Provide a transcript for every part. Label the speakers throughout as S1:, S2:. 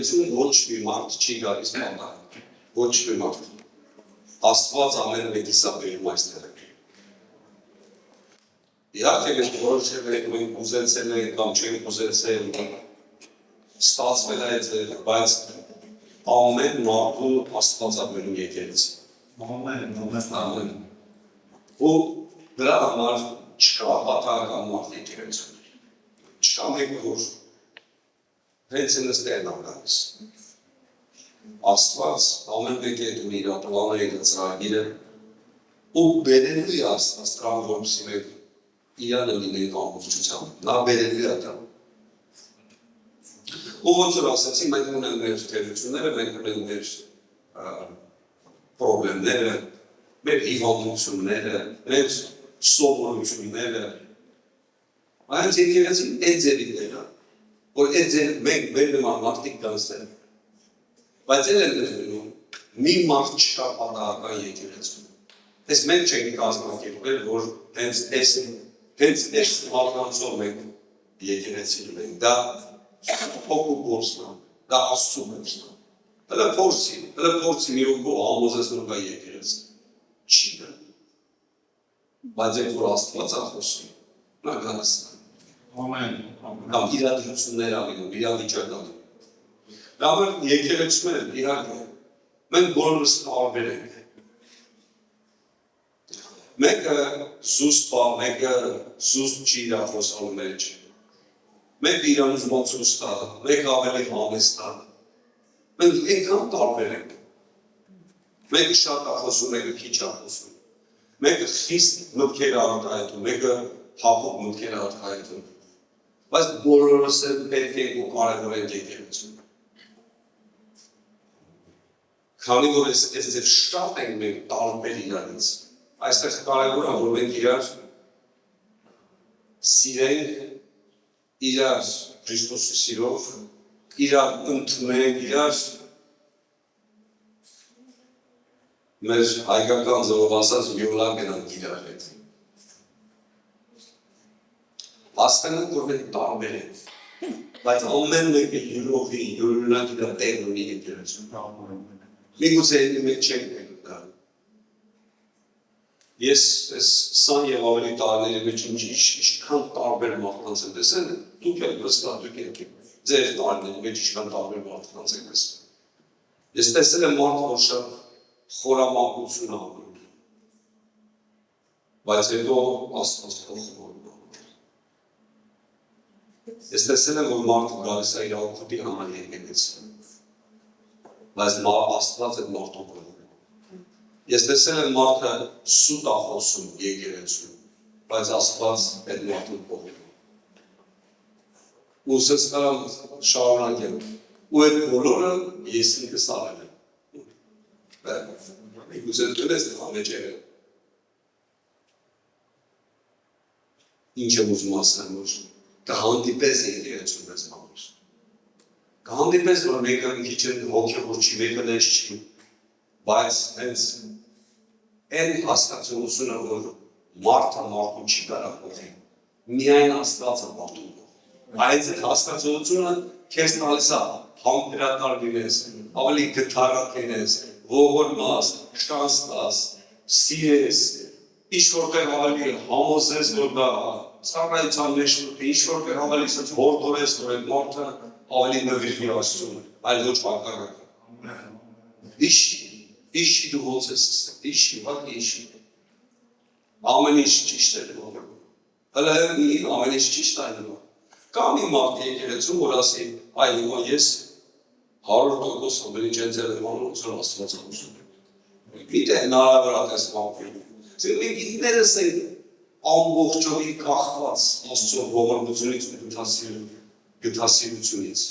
S1: եկեղեցում ոչ մի մարդ չի գալիս պատահ, ոչ մի մարդ։ Աստված ամեն մեկի սա բերում այստեղ է։ Իհարկե մենք որոշել ենք, մենք ուզեցել ենք կամ չենք ուզեցել, ստացվել է այդ, բայց ամեն մարդու Աստված է բերում եկեղեցի։ Ամեն։ Ու դրա համար չկա պատահական մարդ եկեղեցում։ Չկա մեկ որ հենց նստելն է գալիս։ Աստված ամեն մեկի հետ ունի իր պլանը, իր ծրագիրը ու բերելու է Աստված դրան որպեսզի մենք իրանը լինենք ամբողջությամբ։ Նա բերելու է դա։ Ու ոնց որ ասացի, մենք ունենք մեր թերությունները, մենք ունենք մեր պրոբլեմները, մեր հիվանդությունները, մեր սովորությունները։ Այս եկեղեցին այդ ձևին է, որ այդ ձև մենք մեր նման մարդիկ կանցնենք։ Բայց էլ են դնում, մի մարդ չկա պատահական եկեղեցում։ Այս մենք չենք կազմակերպել, որ հենց այս մարդկանցով մենք եկեղեցի ունենք։ Դա հոգու գործն է, դա Աստծո գործն է։ Հələ փորձի մի օգու համոզեցնում կա եկեղեցի։ Չի դա։ Բայց այդ որ Աստված է խոսում, նա գալիս է։ Ամեն։ Կամ իրադրություններ ալինում, իրավիճակ ալինում։ Դա մեր եկեղեցում են, իհարկե, մենք բոլորս տարբեր ենք։ Մեկը զուստ բա, մեկը զուստ չի իր խոսալու մեջ։ Մեկը իրանց մոցուստ է, մեկը ավելի համեստ է։ Մենք այնքան տարբեր ենք։ Մեկը շատ է խոսում, մեկը քիչ է խոսում։ Մեկը խիստ մտքեր է արտահայտում, մեկը հապուկ մտքեր է արտահայտում։ Բայց բոլորս էլ պետք է ու կարևոր ենք եկեղեցում։ Քանի որ այս ձև շատ ենք մենք տարբեր իրարից, այստեղ կարևոր է, որ մենք իրար սիրենք, իրար Քրիստոսի սիրով, իրար ընդունենք, իրար մեր հայկական ձևով ասած յոլա գնանք իրար հետ։ Հասկանանք, որ մենք տարբեր ենք, բայց ամեն մեկը յուրովի, յուրօրինակ իր տեղ ունի եկեղեցում։ Միգուցե մենք չենք գնում դա։ Ես այս 20 եւ ավելի տարիների մեջ ինչքան տարբեր մարդկանց եմ տեսել, դուք եք վստահ, դուք եք ձեր տարիների մեջ ինչքան տարբեր մարդկանց եք տեսել։ Ես տեսել եմ մարդ, որ շատ խորամանկություն անում, բայց հետո Աստված փոխում է։ Ես տեսել եմ, որ մարդը գալիս է իր աղբոտի համար եկեղեցի, բայց Աստված այդ մարդուն փոխում։ Ես տեսել եմ մարդը սուտ է խոսում եկեղեցում, բայց Աստված այդ մարդուն փոխում։ Ու սենց կարամ շարունակեմ, ու այդ բոլորը ես ինքս արել եմ։ Միգուցե դու ես նրա մեջ եղել։ Ինչ եմ ուզում ասեմ, որ կհանդիպես եկեղեցում ես համար։ Կհանդիպես, որ մեկը մի քիչ հոգևոր չի, մեկը նես չի, բայց հենց այն հասկացությունը, որ մարդը մարդուն չի կարող փոխել, միայն Աստված է մարդուն փոխում։ Այս հասկացությունը քեզ տալիս է համբերատար լինես, ավելի գթառատ լինես, ողորմած, շանսած, սիրես, ինչ-որտեղ ավելի համոզես, որ դա ծառայության մեջ ինչ որտեղ ավելի հորդորես, որ այդ մարդը ավելի նվիրվի Աստծուն, այլ ոչ հակառակը։ Իշի դու ոնց ես ստեղ, իշի, վատ իշի։ Ամեն ինչ ճիշտ է լինում։ Հələ ամեն ինչ ճիշտ է լինում։ Կա մի մարդ եկեղեցում, որ ասի, այ հիմա ես 100% ամեն ինչ ընձել եմ անում, որ Աստված խոսում։ Գիտե հնարավոր է դες մամփին։ Մենք ինքներս ենք ամբողջովին կախված Աստծո ողորմությունից ու գթասիրությունից։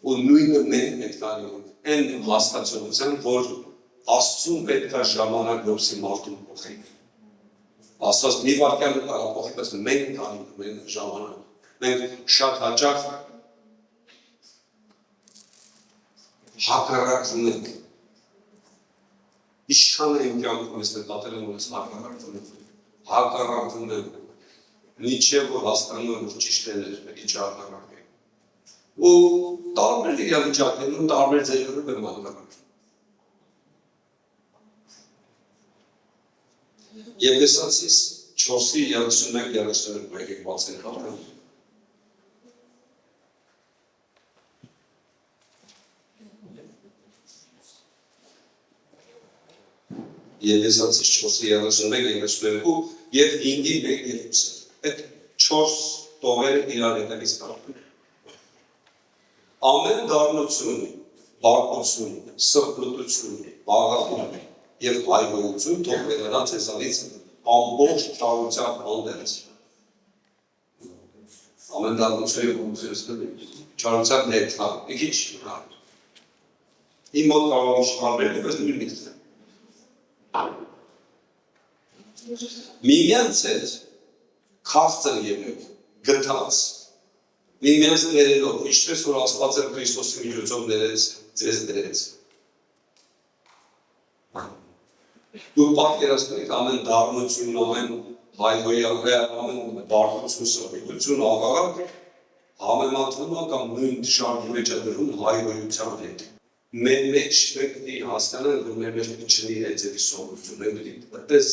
S1: Ու նույնը մենք պետք է անենք այն հասկացողությամբ, որ Աստծուն պետք է ժամանակ որսի մարդուն փոխենք։ Աստված մի վարքյանը կարող փոխի, բայց մենք կանենք մենք ժամանակ։ Մենք շատ հաճախ հակառակվում ենք։ Ինչքան է իմ կյանքում ես նկատել եմ, որ ես հակառակվում եմ։ Հակառակվում եմ։ Մինչև որ հասկանում եմ, որ ճիշտ է ինչ հակառակ է։ ու տարբեր իրավիճակներում տարբեր ձևերով եմ անդրադառնում։ Եփեսացիս 4:31-32 եկեք բացենք հաղթան։ Եփեսացիս 4:31-32 եւ 5:1-2։ Այդ 4 տողերը իրար հետևից կապում։ Ամեն դառնություն, բարկություն, սրբլուտություն, բաղախում եւ հայհոյություն թող վերանա ցեզանից ամբողջ ճարության հանդերձ։ Ամեն դառնությունը ճարության ներքա, քիչ հա։ Իմ մոտ կարող է շարվել, բայց նույնիսկ միմյանց հետ քաղցր եղեք, գտած, միմյանց ներելով, ինչպես որ Աստված է Քրիստոսի միջոցով ներեց, ձեզ ներեց։ Դու պատկերացնեք ամեն դառնություն, ամեն հայհոյություն, ամեն բարկություն, սրբություն, աղաղակ համեմատվում է կամ նույն շարքի մեջ է դրվում հայհոյության հետ։ Մեր մեջ մենք պետք է հասկանանք, որ մեր մեջ չլինի այդպիսի սովորություն, մենք պետք է այդպես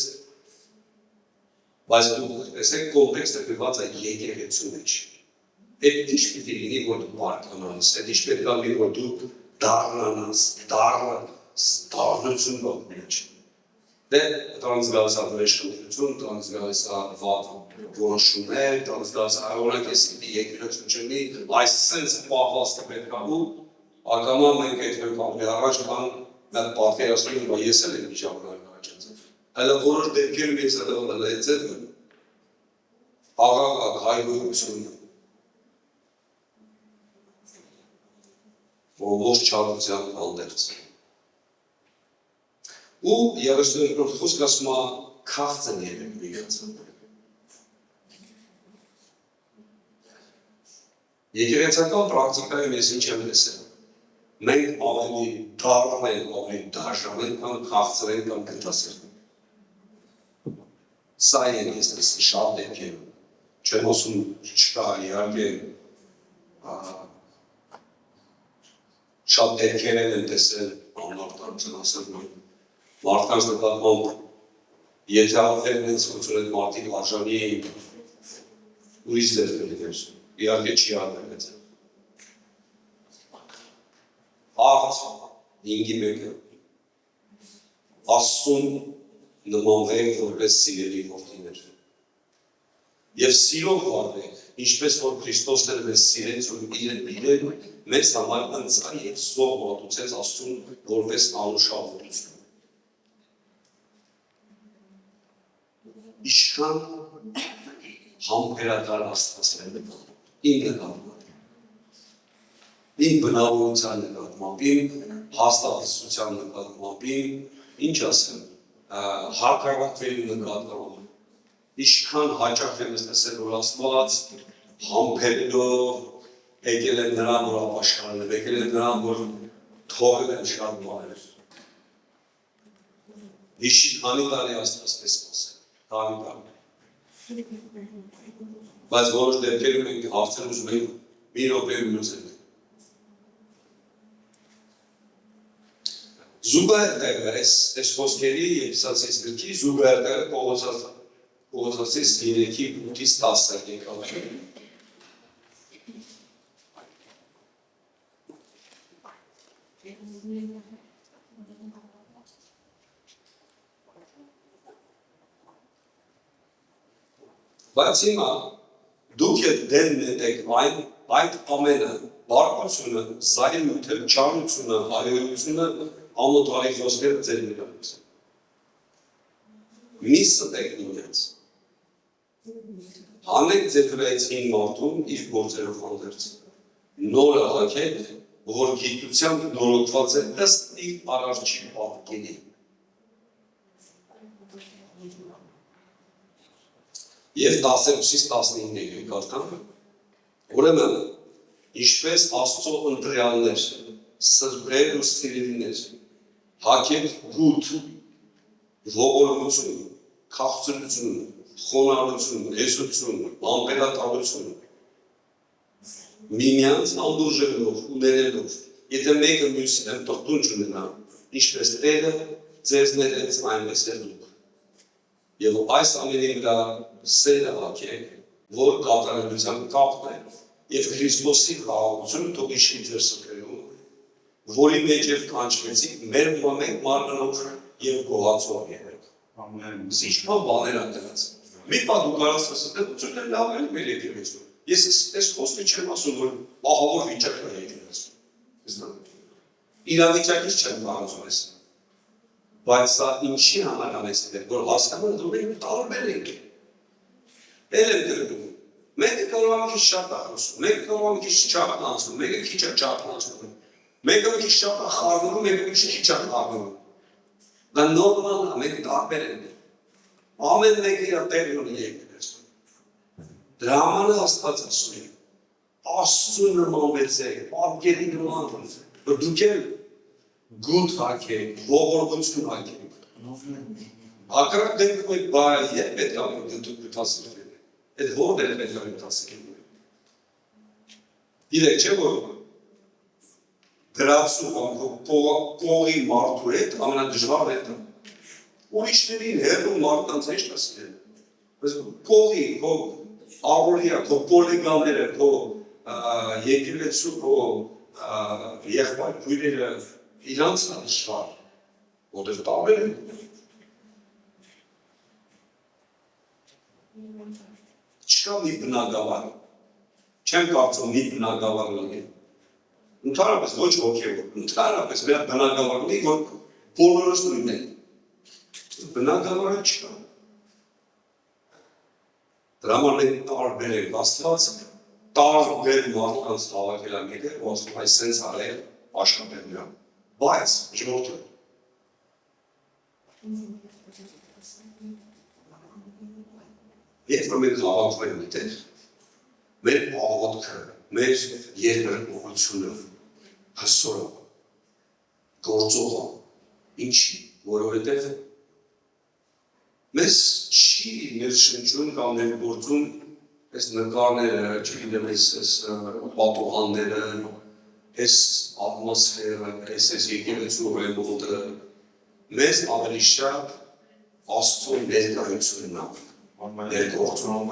S1: բայց դու տեսեք կոնտեքստը գրված է եկեղեցու մեջ։ Այդ ինչ պիտի լինի, որ դու բարկանանաս, այդ ինչ պետք է լինի, որ դու դառնանաս, դառնություն մեջ։ Դե դրանց գալիս է վրեժխնդրություն, դրանց գալիս է վատ որոշումներ, դրանց գալիս է օրակես եկեղեցու չլինի, այս սենց պահվածքը պետք է ու ակամա մենք այդ վեպապի առաջ կան մեր պատկերացնում, որ ես էլ եմ միջավայր առաջացել։ Հələ որոշ դեպքերում ես ըլել այդ ձևը աղաղակ հայհոյություն ողջ չարության հանդերձ։ Ու 32-րդ խոսքը ասում է քաղցր եղեք միմյանց։ Եկեղեցական պրակտիկայում ես ինչ եմ տեսել։ Մենք ավելի դառն ենք, ավելի դաշնան ենք, կամ քաղցր ենք, կամ գտասեր։ Սա են ես տեսել շատ դեպքերում։ Չեմ ասում չկա, իհարկե շատ դեպքեր են տեսել անորտարություն ասել մարդկանց նկատմամբ եթե ավերն են սկսել այդ մարդիկ արժանի էին ուրիշ ձեր դեպքեր իհարկե չի արվել այդ արդ 5:1 Աստծուն նմանվեք որպես սիրելի որդիներ եւ սիրով վարվեք ինչպես որ Քրիստոսն էր մեզ սիրեց ու իրեն մեզ համար ընծա եւ զոհ մատուցեց Աստծուն որպես անուշահոտություն Իշքան համբերատար Աստվածն է իմ նկատմամբ իմ բնավորության նկատմամբ իմ հաստատության նկատմամբ իմ ինչ ասեմ հակառակվելու նկատմամբ Իշքան հաճախ եմ տեսել որ Աստված համբերելով եկել է նրան որ ապաշխարել եկել է նրան որ թողել են շատ բաներ Իշի քանի տարի Աստված սպասել քանի տարի բայց որոշ դեպքերում ենք հարցեր ուզում ենք մի րոպեում լուծել Զուգահեռ այս խոսքերի Եփեսացիս գրքի զուգահեռ Պողոսացիս 3:8-10 եկավ Բայց հիմա դուք եք դեն եք այդ ամենը բարկությունը, զայրույթը, չարությունը, հայհոյությունը ամոթարի խոսքերը ձեր միտքից մի ստեք ինձ հանեք ձեր վրայից հին մարդուն իր գործերով հանդերձ նորը հագեք որ գիտությամբ նորոգված է ըստ իր արարչի պատկերի Եվ 10-ից 15 կարդամ ուրեմն ինչպես Աստծո ընտրյալներ սրբեր ու սիրելիներ հագեք գութ ողորմություն քաղցրություն խոնարհություն հեզություն համբերատարություն միմյանց անդուրժելով ու ներելով, եթե մեկը մյուսին տխտուն չունենա, ինչպես Տերը ձեզ ներեց, այնպես էլ դուք։ Եվ այս ամենի վրա սերը հագեք, որ կատարելության կապն է, եւ Քրիստոսի խաղաղությունը թող իշխի ձեր սրտերում, որի մեջ եւ կանչվեցիք մեր մենք մարմնով եւ գոհացող եղեք։ Ամեն։ Ինչքան բաներ ան դրանց։ Մի բան դու կարաս ասել, ծույլ լավ է մեր եկեղեցու։ Ես այս խոսքը չեմ ասում, որ ահավոր վիճակն է եկեղեցու։ Իրավիճակից չեմ կարծում ես։ Բայց սա ինչի համար ամեսն է, որ հասկանում դու մենք տարբեր ենք։ Էլ եմ դրում։ Մեկը կարող է քիչ շատ ասում, մեկը կարող է քիչ շատ ասում, մեկը քիչ շատ ասում։ Մեկը քիչ շատ խառնում, մեկը քիչ շատ խառնում։ Դա նորմալ է, մենք տարբեր ենք։ Ամեն մեկը իր տեղը ունի եկեղեցու։ Դրա համար Աստված ասում է. Աստծու նմանվեցեք, պատկերի նման, որ դուք էլ գութ հագեք, ողորմություն հագեք։ Հակառակ դեպքում եք բայ, երբ պետք է դուք գտասեք։ Այդ ո՞րն է պետք է գտասեք։ Իրեք չէ որ դրացու կողի մարդու հետ ամենադժվարն է։ Ուրիշներին հեռու մարդկանց է չտասել։ Բայց կողի, առօրյա, կոլեգաները, եկեղեցու, եղբայր քույրերը իրանց դժվար, որտեղ տարբեր են։ Չկա մի բնագավառ, չեմ կարծում մի բնագավառ լինի։ Ընդհանրապես ոչ հոգևոր, ընդհանրապես մեր բնագավառ լինի, որ բոլորս նույնն են։ Բնագավառը չկա։ Դրա համար մենք տարբեր ենք, Աստված տարբեր մարդկանց հավաքել է մեկը, ու ասում այս սենց արել աշխատել նրան։ Բայց ժողովուրդը երբ որ մենք հավաքվում ենք այդտեղ, մեր աղոթքը, մեր երկրպագությունը հսորը, գործողը, ինչի, որովհետև մեզ չի ներշնչում կամ ներգործում այս նկարները, չգիտեմ, այս պատուհանները, այս ատմոսֆերը, այս եկեղեցու ռեմոնտը, մեզ ավելի շատ Աստծո ներկայությունն է, ներգործում։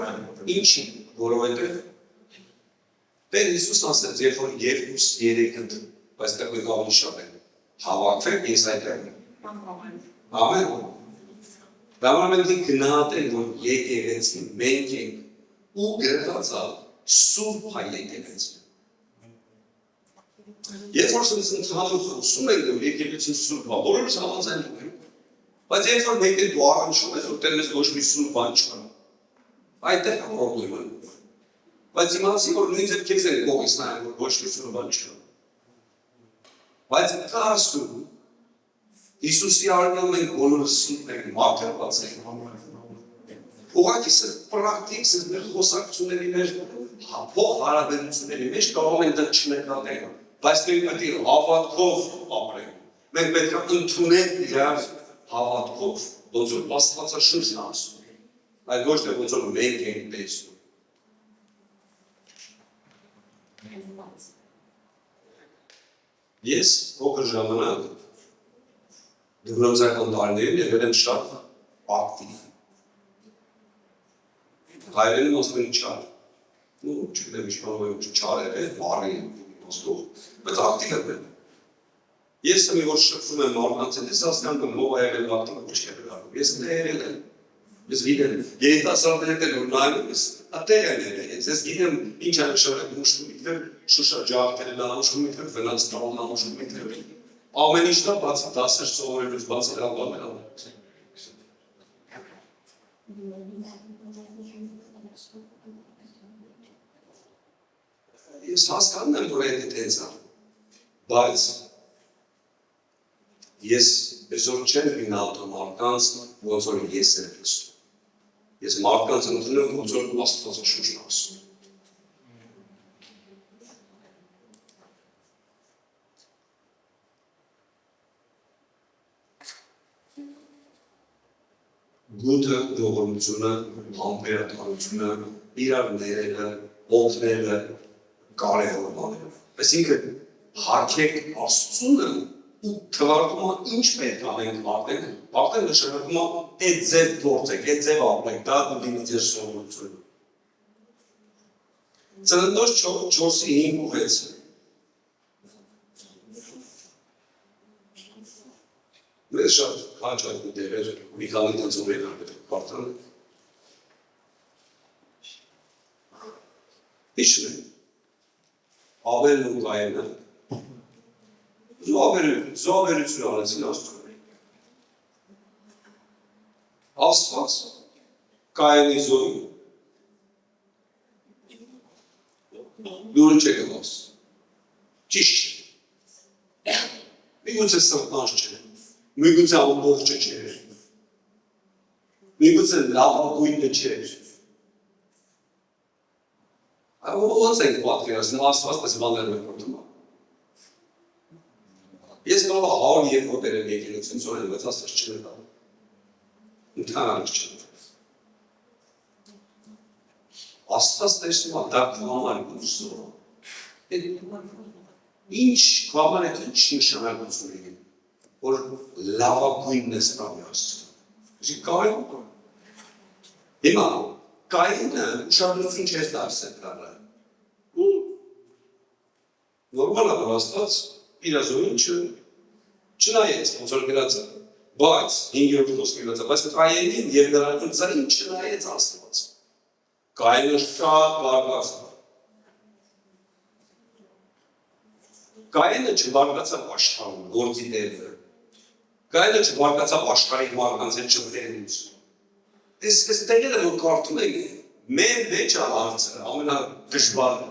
S1: Ինչի, որովհետև Տեր Հիսուս ասաց, երբ որ 2-3 բայց դա մենք ավելի շատ են, հավաքվեք, ես այդտեղ եմ։ Ամեն։ Դա մենք գնահատենք, որ եկեղեցին մենք ենք ու գրված է սուրբ հայ եկեղեցին։ Երբ որ սենց ընդհանուր խոսում ենք, որ եկեղեցին սուրբ է, բոլորս համաձայնում ենք։ Բայց երբ որ մենք դու առնչում ես, որ տերմես ոչ մի սուրբ բան չկա, այդտեղ է պրոբլեմը։ Բայց իմացի, որ նույն ձև քեզ են կողից նայում, որ ոչ մի սուրբ բան չկա։ Բայց կա ասում, Հիսուսի արյունով մենք բոլորս սուրբ ենք, մաքրված ենք։ Ուղղակի սա պրակտիկ, սա մեր խոսակցությունների մեջ, փող հարաբերությունների մեջ կարող են դա չնկատել, բայց մենք պետք է հավատքով ապրենք։ Մենք պետք է ընդունենք իրար հավատքով, ոնց որ Աստվածաշունչն ասում է, այլ ոչ թե ոնց որ մենք ենք տեսնում։ Ես փոքր ժամանակ դպրոցական տարիներին եղել եմ շատ ակտիվ։ Հայերենում ասում են չար, չգիտեմ ինչ չար է, բարի ոստով, բայց ակտիվ եմ։ Ես մի որ շփվում եմ մարդկանց հետ, ես հասկանում եմ ով է եղել ակտիվ, ոչ եղել ակտիվ։ Ես դա եղել եմ։ Ես գիտեմ, երիտասարդներն են որ նայում ես, ատեղ են եղել։ Ես գիտեմ ինչ է նշանակում ուշքումիթեր, շուշա ջահել լավ ուշքումիթեր, վնաս տալ լավ ուշքումիթեր։ Ամեն ինչ դա բացի դասեր սովորելուց բացի լավ բաներ անում։ Ես հասկանում եմ, որ այդ տենց է, բայց ես այսօր չեմ գնահատում մարդկանց, ոնց որ ես եմ տեսնում։ Ես մարդկանց ընդունում, ոնց որ Աստվածաշունչն ասում։ Գութը, ողորմությունը, համբերատարությունը, իրար ներելը, օգնելը, կարևոր բաներով։ Այսինքն հարկեք Աստծունը ու թվարկումը ինչ պետք է անենք ապրեն նշանակում է այդ ձև գործեք, այդ ձև ապրեք, դա դինի ձեր սովորությունը։ Ծննդոց 4-ի 5 ու 6 Մեզ շատ հաճախ դերեր մի քանի տածորեն պետք է պարտանենք։ Հիշում եք, Ավելն ու Կայենը զոհաբերություն արեցին Աստծուն։ Աստված Կայենի զոհին դուր չեկավ, ճիշտ չէ։ Միգուցե սրտանց չէ, միգուցե ամբողջը չէ, միգուցե լավագույնը չէ։ Ոնց ենք պատկերացնում Աստված այս բաներն է գործում։ Ես կարող եմ 100 երբ բերել եկեղեցին զոհել, բայց Աստված չնետա։ Ընդհանրապես չնետա։ Աստված տեսնում է դա կամար զոհ։ Ինչ կամար է ինչ նշանակություն ունի, որ լավագույնն է սպառի Աստծուն։ Իսկ կարևոր։ Հիմա Կայենը ուշադրություն չէր դարձել դրան։ Նորմալ է, որ Աստված իր զոհին չնայեց, ոնց որ գրած է, բայց 5-րդ խոսքը գրած է, բայց Կայենին եւ նրա ընծային չնայեց Աստված։ Կայենը շատ բարկացավ։ Կայենը չբարկացավ աշխարհում, գործի դերը։ Կայենը չբարկացավ աշխարհի մարդկանց հետ շփվելուց։ Այս տեղերը որ կարդում ենք, մեր մեջ է հարցը ամենադժվարը։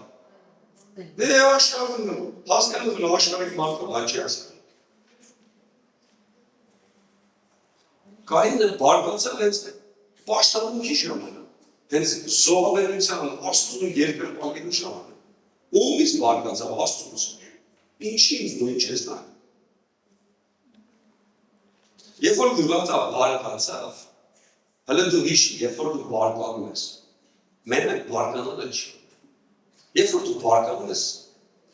S1: Դե աշխարհում հասկանում են աշխարհի մարդը հաճի հասկանում։ Կայենը բարկացավ հենց պաշտամունքի ժամանակ, հենց զոհաբերության Աստծուն երկրպագելու ժամանակ։ Ումից բարկացավ Աստծուց։ Ինչի՞ց նույն չես նայում։ Երբ որ գրված է բարկացավ, հələ դու հիշի, երբ որ դու բարկանում ես, մենակ բարկանալը չի։ Երբ որ դու բարկանում ես,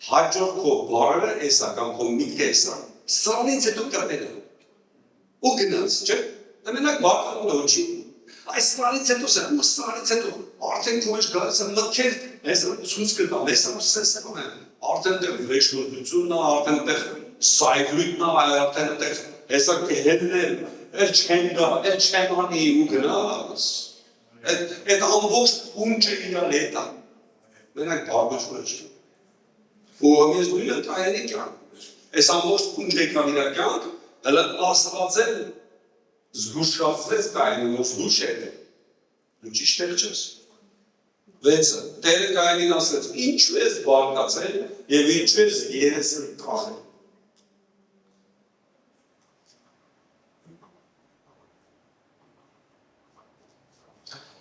S1: հաջորդ քո բառերը էսա կամ քո միտքը էսա, սրանից հետո կրտել են։ Ու գնաց, չէ՞։ Մենակ բարկանալը չի։ Այս սրանից հետո արդեն քո մեջ գալիս է մտքեր, էսա ցույց կտամ, էսա սեսկում են։ Արդեն դեռ վեշնությունն է, արդեն դեռ սայգլույթն է, արդեն դեռ հեսա կհետնել, չեն անի ու գնաց, այդ ամբողջ ունջը իրան հետ է, մենակ բարգությունը չի, ու ամիս նույնը Կայենի կյանք, այս ամբողջ ունջը իրան կյանք, հլը Աստված էլ զգուշացվեց Կայենին ու զգուշ է, դու ճիշտերը չես, վեցը, Տերը Կայենին ասեց, ինչու ես բարկացել և ինչու ես երեսը կախել,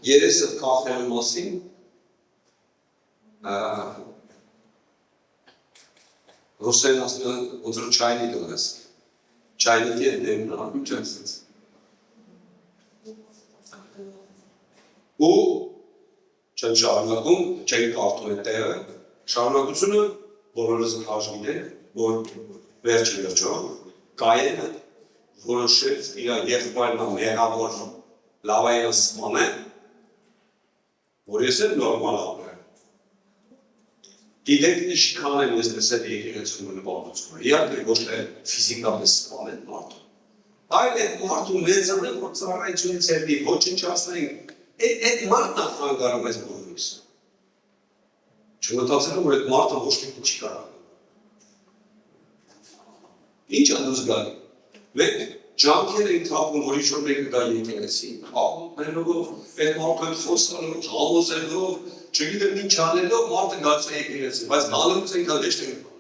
S1: երեսը կախելու մասին ռուսերեն ասում են ոնց որ չայնիկ ունես, չայնիկի հետ դեմ նրան չասեց։ Ու չեն շարունակում, չեն կարդում այդ տեղը, շարունակությունը բոլորս հաշվին են, որ վերջը Կայենը որոշեց իր եղբայրն մեղավոր լավայրը սպանել, որ ես էլ նորմալ ապրեմ։ Գիտեք ինչքան եմ ես լսել եկեղեցում նպատությունը, իհարկե ոչ թե ֆիզիկապես սպանել մարդու։ Այլ այդ մարդու մեծանալ, որ ծառայությունից հետի ոչնչացնենք, այդ մարդն է խանգարում այս բոլորիս։ Չմտածել եմ, որ այդ մարդը ոչ մի չի կարող։ Ինչ է դուս գալի։ Մենք ջանքեր ենք թափում, որ ինչ-որ մեկը գա եկեղեցի, աղոթներով, այդ մարդը խոսալով, համոզելով, չգիտեմ ինչ անելով, մարդը գալիս է եկեղեցի, բայց բանալուց ենք հանդեշտ ենք։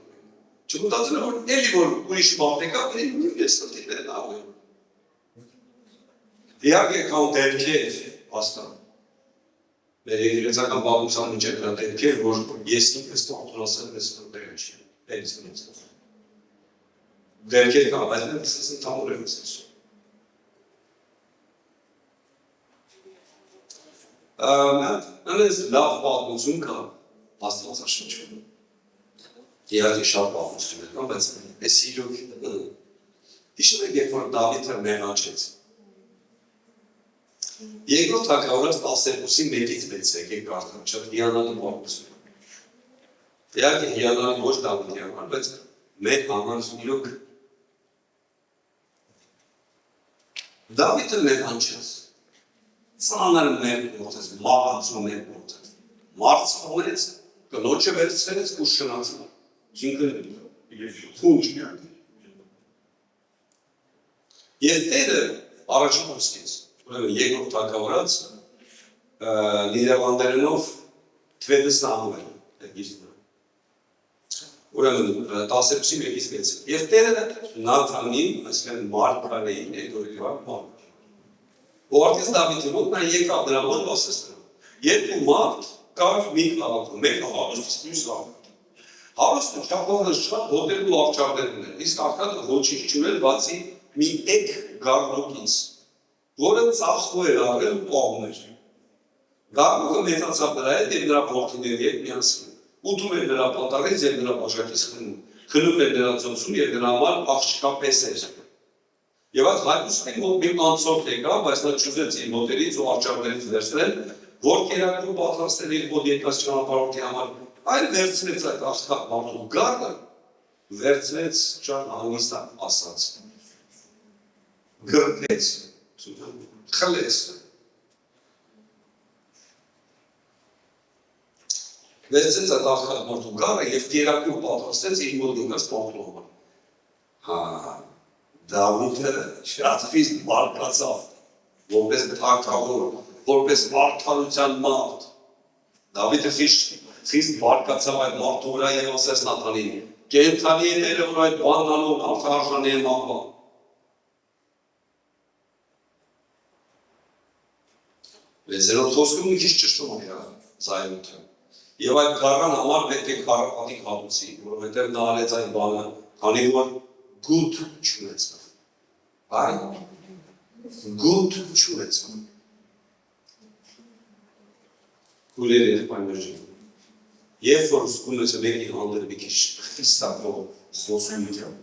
S1: Չմտածել եմ, որ էլի որ ուրիշ մարդ եկա, ես ստիպել են աղոյում։ Իհարկե կան դեպքեր, հաստատ։ Մեր եկեղեցական պատմության մեջ կան դեպքեր, որ ես ինքս տանտոնասել ես դերը չի, էլիսնից։ Դեպքեր կան, բայց մենք ընդհանուր եմ ասում։ Անես լավ պատմություն կա Աստվածաշնչում։ իհարկե շատ բաղություն էր, բայց այս իրոք հիշում եք, երբ որ Դավիթը մեղանչեց։ Երկրորդ թագավորաց 12-ի 1-ից 6 եկեք կարդամ, շատ հիանալի բաղություն։ Իհարկե հիանալի ոչ Դավիթի համար, բայց մեր համար իրոք Դավիթը մեղանչեց։ Ծանր մեր գործեց, մահացու մեր գործեց, մարցվեց, կնոջը վերցրեց ու շնացավ, ինքը խունջ միակ։ Եվ տերը առաջին խոսքից, ուրեմն երկրորդ թագավորաց Նիդերլանդերենով թվերս նահում են, ուրեմն 12-ի 1-ից 6։ Եվ տերը Նաթանին, այսինքն Մարգարեին, Էդորիվա մարդ։ Ուղարկեց Դավիթի մոտ, նա եկավ նրա մոտ ասեց նրան. երկու մարդ կար մի քաղաքում, մեկը հարուստ, մյուսը աղքատ։ Հարուստը շապովը շատ հոտեր ու աղջարներ ուներ, իսկ աղքատը ոչինչ չուներ, բացի մի էգ գառնուկից, որը ծախսու էր արել ու պահում էր։ Գառնուկը մեծացավ նրա հետ և նրա որդիների հետ միասին։ Ուտում էր նրա պատառից և նրա բաժակից խնում, խնում էր նրա ծոցում և նրա համար աղջկա պես էր։ Եվ այդ հայրուստի մոտ մի անցորդ եկավ, բայց նա չուզեց իր մոտերից ու աղջակներից վերցնել, որ կերակրու պատրաստել իր մոտ եկած ճանապարհորդի համար, այլ վերցրեց այդ աղջկա մարդու գառը, վերցրեց շատ հանգստան ասած, գրկեց, խլեց։ Վերցրեց այդ աղջկա մարդու գառը և կերակրու պատրաստեց իր մոտ եկած մարդու համար։ Դավիթը շատ խիստ բարկացավ, որպես թագավոր, որպես արդարության մարդ։ Դավիթը խիստ բարկացավ այդ մարդու վրա և ասեց Նաթանին. կենդանի է Տերը, որ այդ բանն անող արդարաշնորհի է մահվան։ Վեցերորդ խոսքում մի քիչ ճշտում է զայրույթը։ Եվ այդ գառան համար պետք է քարապատիկ հատուցի, որովհետև նա արեց այդ բանը, քանի որ գութ չունեցավ։ Այ գութ չունեցավ։ Քուրեր եղբայրներ։ Երբ որ զգում ես մեկի հանդեպ մի քիչ խիստակով խոսում եմ,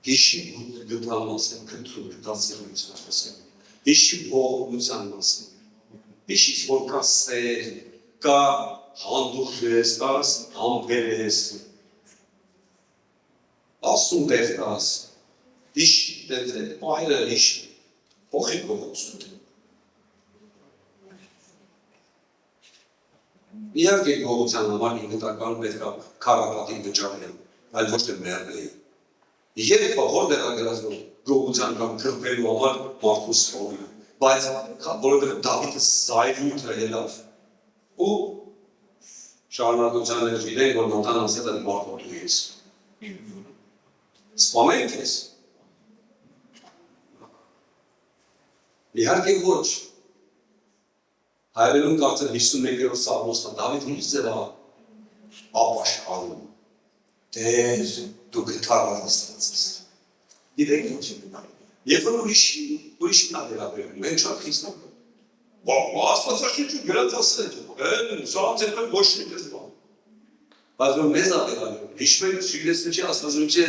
S1: հիշի գտալ մասին, քննություն գտածելիության մասին, հիշի ողորմության մասին, հիշի որ կա սեր, կա հանդուխ ես, կա համբեր ես, ասում տեղ կաս, հիշի, պայրը հիշի, փոխի գողոցում դեմ։ Իհարկե գողության համար ինգտական պետք է քարապատին վճարել, այլ ոչ թե մեռնել։ Երբ որտեղ է գրած որ գողության կամ քրփելու համար մարդու սպանում է, բայց որովհետև Դավիթը զայրույթը ելավ ու շարունակության էր իրեն, որ Նաթան ասել է մարդու ես։ Սպանենք ես։ Իհարկե ոչ։ Հայերենում կարծել 51-րդ Սաղմոսն Դավիթը ինչ ձև ապաշխարում։ Տեր, դու գթառ ստացես։ Գիտեք ինչ է։ Երբ որ ուրիշն է վերաբերում, մենք շատ խիստ ենք։ Աստվածաշունչը գրած ասել, սրանց հետ ոչ մի դες բան։ Բայց որ մեզ է վերաբերում, հիշում եք Սուրբ Աստվածաշունչի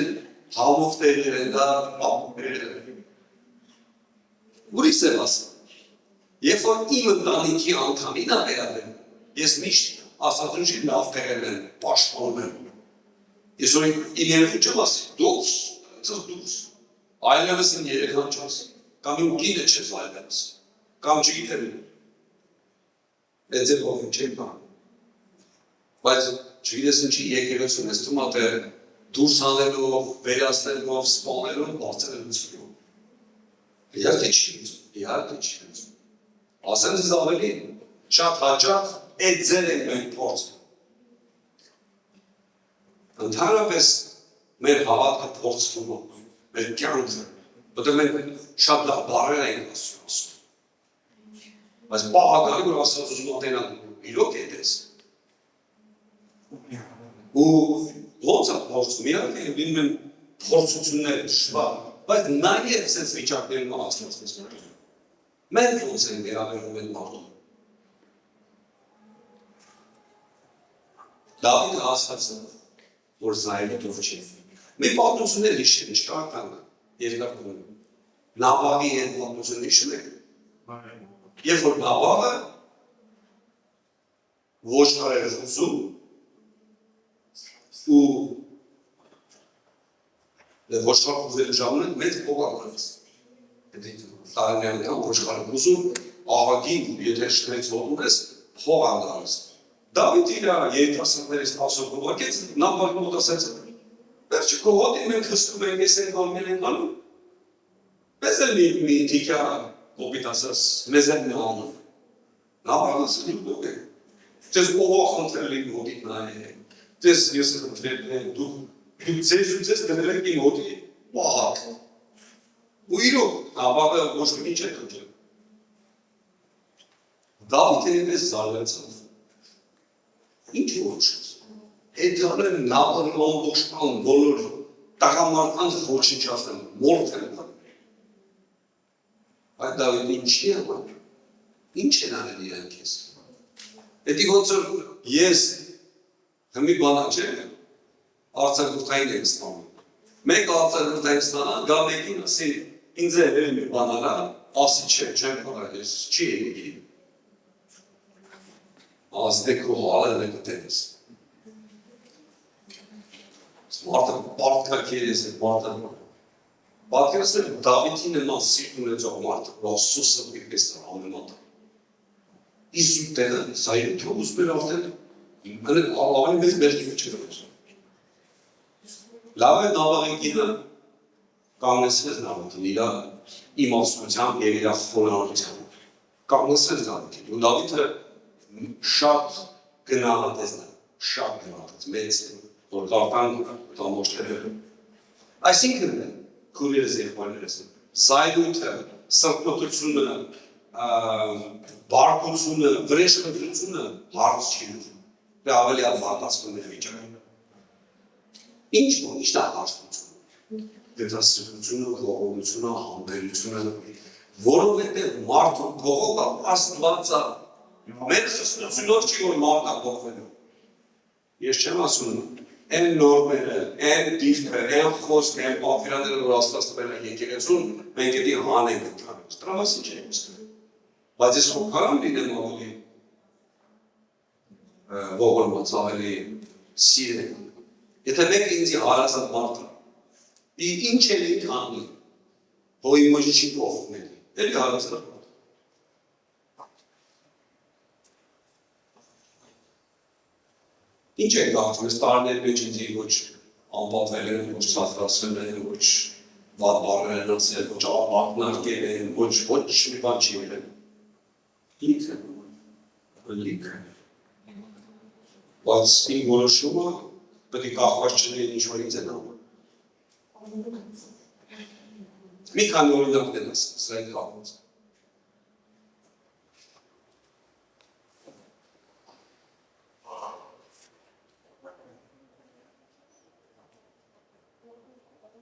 S1: համով տեղեր են, դա ամպեր են։ Ուրիշ է ասել։ Երբ որ իմ ընտանիքի անդամին է վերաբերում, ես միշտ Աստվածաշունչի լավ տեղեր են պաշտպանում եմ։ Ես որ իմ երեխու չեմ ասի, դուրս, դուրս, այլևս իմ երեխան չասի, կամ իմ կինը չես այլևս, կամ չգիտեմ այդ ձևով չեմ բան։ Բայց չգիտես ինչի եկեղեցում ես թվում է դուրս հանելով, վերացնելով, սպանելով, բարձրացնելով։ Իհարկե չի ուզում, իհարկե չի ուզում։ Ասեմ ձեզ ավելի, շատ հաճախ այդ ձեր ենք մենք փորձում։ Ընդհանրապես մեր հավատքը փորձվում է, մեր կյանքը, որտեղ մենք շատ լավ բառեր ենք ասում։ Բայց պահականի, որ Աստված ուզում ատենան իրոք է դես։ Ու ոնց է փորձում, իհարկե լինում են փորձություններ դժվար, բայց նաև սենց վիճակներում Աստված մեզ մոտ։ Մենք ոնց ենք վերաբերում այդ մարդուն։ Դավիթը հասկացավ, որ զայրույթով չի։ Մի պատմություններ հիշել, չկարդան, երկար կողմ։ Նաբաղի հետ պատմություն հիշում եք։ Երբ որ Նաբաղը ոչխարեր խոցում ու ոչխար խոզելու ժամանակ մեծ փողակից։ Տարիներն ոչխարը խոզում, աղագին, եթե շտրեց ոտուրես, փող անդարս։ Դավիթ իր երիտասարդներից ասող ուղարկեց, Նաբաղը մոտասեց, վերջի կողոտին մենք հստում ենք, ես ենք անգել ենք անում, մեզ էլ մի թիքյա կոպիտ ասաս, մեզ էլ մի անում, Նաբաղը ասել դուք եք, ձեզ ողող խնդրել իմ հոտիտ նայ է, ձեզ ես խնդրել է, դուք ձեզ դնել եք իմ հոտի պահակ, ու իրոք Նաբաղը ոչ մի չէ խնդրել, Դավիթը այնպես զարվեցավ, ինչ ոչխար, հետարել Նաբաղը ամբողջական բոլոր տղամարդկանց ոչնչացնել, մորթել բանել, այդ Դավիթը ինչի համար, ինչ են անել իրենք ես, հետի ոնց որ ես հմի բանակ չէ, արձակուրդային ենք ստանում, մենք արձակուրդային ստանան, գա մեկին ասի, ինձ է հերի մի բանարա, ասի չէ, չեմ կարա, ես չի եկի, ասդեք ու հալել եք տենես, մարդը պարտքակեր ես է, մարդը պատկերացնել Դավիթի նման սիրտ ունեցող մարդը, Ռոստոսը պիկպես աննման Իսկ տեղը զայրույթով ուզում էր արդեն ավելի մեծ մերկիվ չկրել։ Լավ է Նաբաղի կինը կանգնեցրեց Դավիթին իր իմաստությամբ և իր խոնարհությամբ։ Կանգնեցրեց Դավիթին, ու Դավիթը շատ գնահատեց նա, շատ գնահատեց, մեծ որ կարդան ամբողջները։ Այսինքն քույրերս եղբայրներս զայրույթը, սրտոտությունը, բարկությունը, վրեժխնդրությունը հարց չի լուծում։ Դա ավելի արտասվում է վիճակը։ Ինչն է հարցությունը։ Դեպասրությունը, գողողությունը, համբերությունը, որովհետև մարդու գողողը Աստվածա, մեր խստությունով չի որ մարդը գողվելու։ Ես չեմ ասում, այն նորմերը, այն դիրքը, այն խոսքը, այն պատվիրանները, որ Աստված տվել է եկեղեցուն, մենք էդի հանենք ընդհանրապես։ Դրա մասին չեմ ասում։ Բայց ես խոքարան լինեմ ավելի ողորմած, ավելի սիրել։ Եթե մեկ ինձի հարազատ մարդը, ինչ էլ ինք անի, որ իմ մոջը չի կողում էլի, էլի հարազատ մարդ։ Ինչ է կաղթում, ես տարիներ մեջ ինձի ոչ անպատվել են, ոչ ծախրացել են, ոչ վատ բարեր են ասել, ոչ ակնարկել են, ոչ մի բան չի ելել։ Լիքը, լիքը։ Բայց իմ որոշումը պետք է կախված չլինի ինչ-որ ինձ են անում։ Մի քանի օրինակ դենաս, սրա հետ կապված։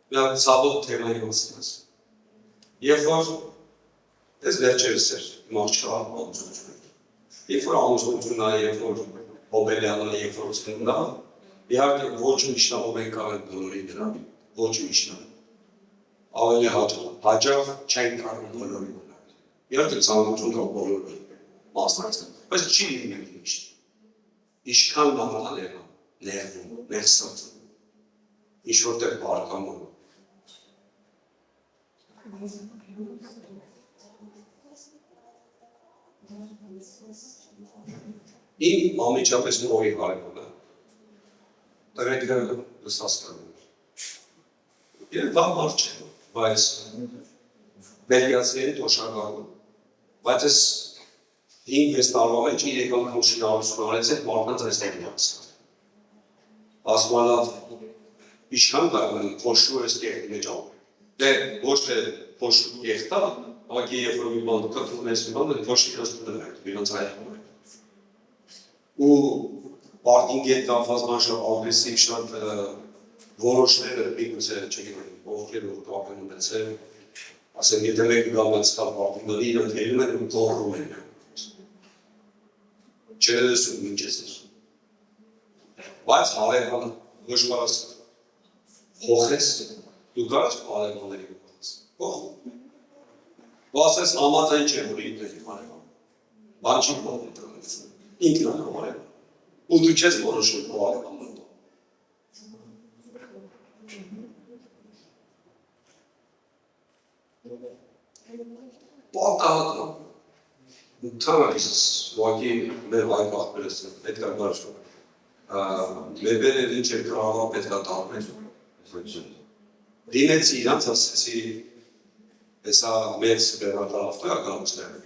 S1: Մի հատ ցավոտ թեմայի մասին ասեմ։ Երբ որ ես վերջերս էր իմ աղջկա ամուսնությունը։ Երբ որ ամուսնությունն է, երբ որ հոբելյանն է, երբ որ ծնունդն է, իհարկե ոչ միջնավոր մենք կարող բոլորի դրան, ոչ միջնավոր։ Ավելի հաճախ չեն կարող բոլորի դրան։ Իհարկե ցանկություն կա բոլորը մասնակցել, բայց չի լինում միշտ։ Ինչքան բանալեր ներվում, ներսածում, ինչ որտեղ բարկանում։ Իմ ամիջապես նորի հարևանը, տղեկը լսասկանում էր։ Երբ բան մարդ չէ, բայց բելգիացի են տոշակարում, բայց ես 5-6 տարվա մեջ իրական խոշինարություն արեց այդ մարդանց այս տեղի հասկան։ Ասմանավ, իշխան կարողան խոշու ես կեղտի մեջ անում։ Դե ոչ թե խոշու կեղտա, ակի երբ որ մի բան կրթում ես մի բան, ոչ թե կրստում են իրենց հայակում են։ Ու պարտինգի հետ կապված շատ ագրեսիվ, շատ որոշները միգուցե չգիտեմ, ովքեր որ կապեն ունեցել, ասեմ, եթե մեկը գամած կա պարտինգների, իրենք ելում են ու կողում են։ Չես ասում, ինչ ես ասում։ Բայց հարևանը ոչ մարաս հոխես, դու կարաս արևանների կողս, կողմ։ Բասես ամատային չեմ, որ ինքն եմ արևան, բան չի կողմ տրոնից, ինքն եմ արևան, ու դու չես որոշում կո արևան մնդո։ Պարտահատն Թանալիս, ուղղակի մեր վայր բախբերս պետք է բարշում։ Մեր էլ ինչ է կրավա պետք է տարմեր։ Դինեցի իրանց ասեցի, հեսա մեծ բերատա ավտոյականություններ։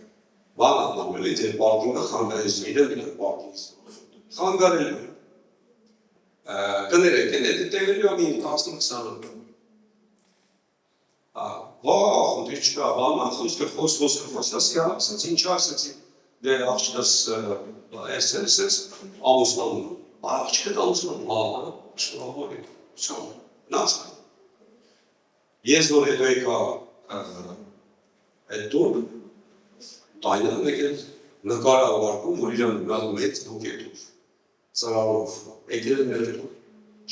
S1: Բան անամելի, թե բարգունը խանգարես իրել իրել բարգունս։ Խանգարել է։ Կներեք, են տևելի ամին 10-20 Վաղ, դի չկա, բալման խոսքը, ասացի, ասացի, ինչ ասացի, դե աղջիկս ես ամուսնանում, աղջիկդ ամուսնանում, շնորհավոր եք, նացք։ Ես որ հետո եկա այդ տուն, տայնան եկել նկարավարկում, որ իրան գալու մեծ դուք է դուր, ծրարով, եկել են ներել,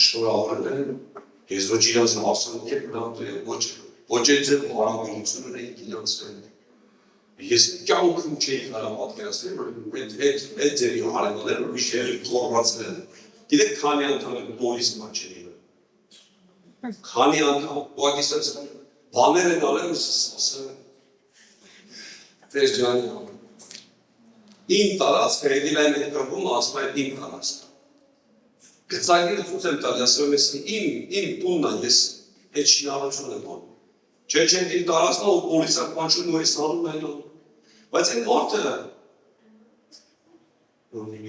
S1: շնորհավոր են, ես ոչ իրանց ասում եք, ոչ այդ ձև հարաբերությունն էինք իրանցել։ Ես կյանքում չէի կարա պատկերացնել, որ այդ ձևի հարաբերները միշտ խորվածել են։ Գիտեք քանի անգամ են պոլիս մաչել։ Քանի անգամ ուղղակի ասած բաներ են արել, ասել Ֆերջանի իմ տարածքը եկել այն այդ կրվում ասում այդ իմ տարածքը։ Գծայինը ցույց եմ տալի, ասում եմ իմ տունն է, ես այդ շինարարություն եմ անում։ Չէ, իմ տարածքն ու պոլիսականություն ու ես անում են անում։ Բայց այն մարդը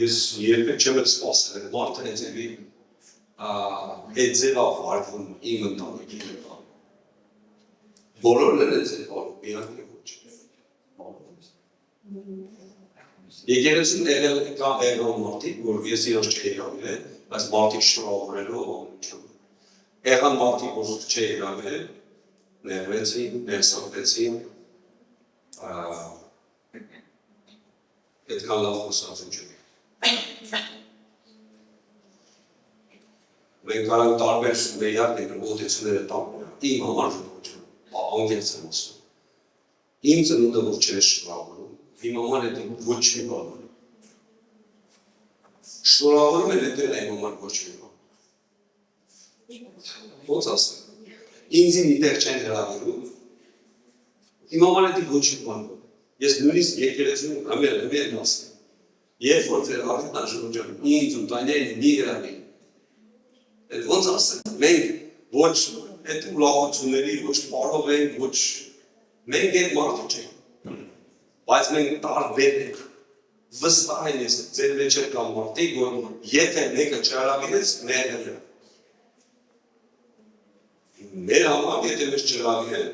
S1: ես երբեք չեմ սպասել, մարդը այդ ձևով վարվում իմ ընտանիքի հետ։ Բոլորն են այդ ձևով, միակ ոչ։ Եկեղեցին եղել մարդիկ, որ ես իրաց չէի հրավիրել, բայց մարդիկ շնորհավորելով եղան մարդիկ, որ չէի հրավիրել, ներվեցին, ներսապեցին, այդքան լավ խոսացին չունի։ Մենք կարանք տարբեր մեյարներ ուղղությունները տանք, իմ համար ժողություն, անգեց եմ ասում։ Իմ ծնունդը որ չէր շնորհավորում, իմ համար հետ ոչ մի բան։ Շնորհավորում են հետել այն համար ոչ մի բան։ Ոնց ասեմ, ինձ ինտեղ չեն հրավիրում, իմ համար հետ ոչ մի բան։ Ես նույնիսկ եկեղեցում ամեն ասեմ, երբ որ ձեր արդեն ժողջան, ինձ ու տանյային մի հրավիրում։ Այդ ոնց ասեմ, մենք ոչ այդ ուրախությունների, ոչ պարով ենք, ոչ մենք այդ մարդը չենք, բայց մենք տարբեր ենք, վստահ են ես, ձեր մեջ էր կան մարդիկ, որ եթե մեկը չհրավիրեց, մեղել է։ Մեր համար, եթե մեզ չհրավիրել,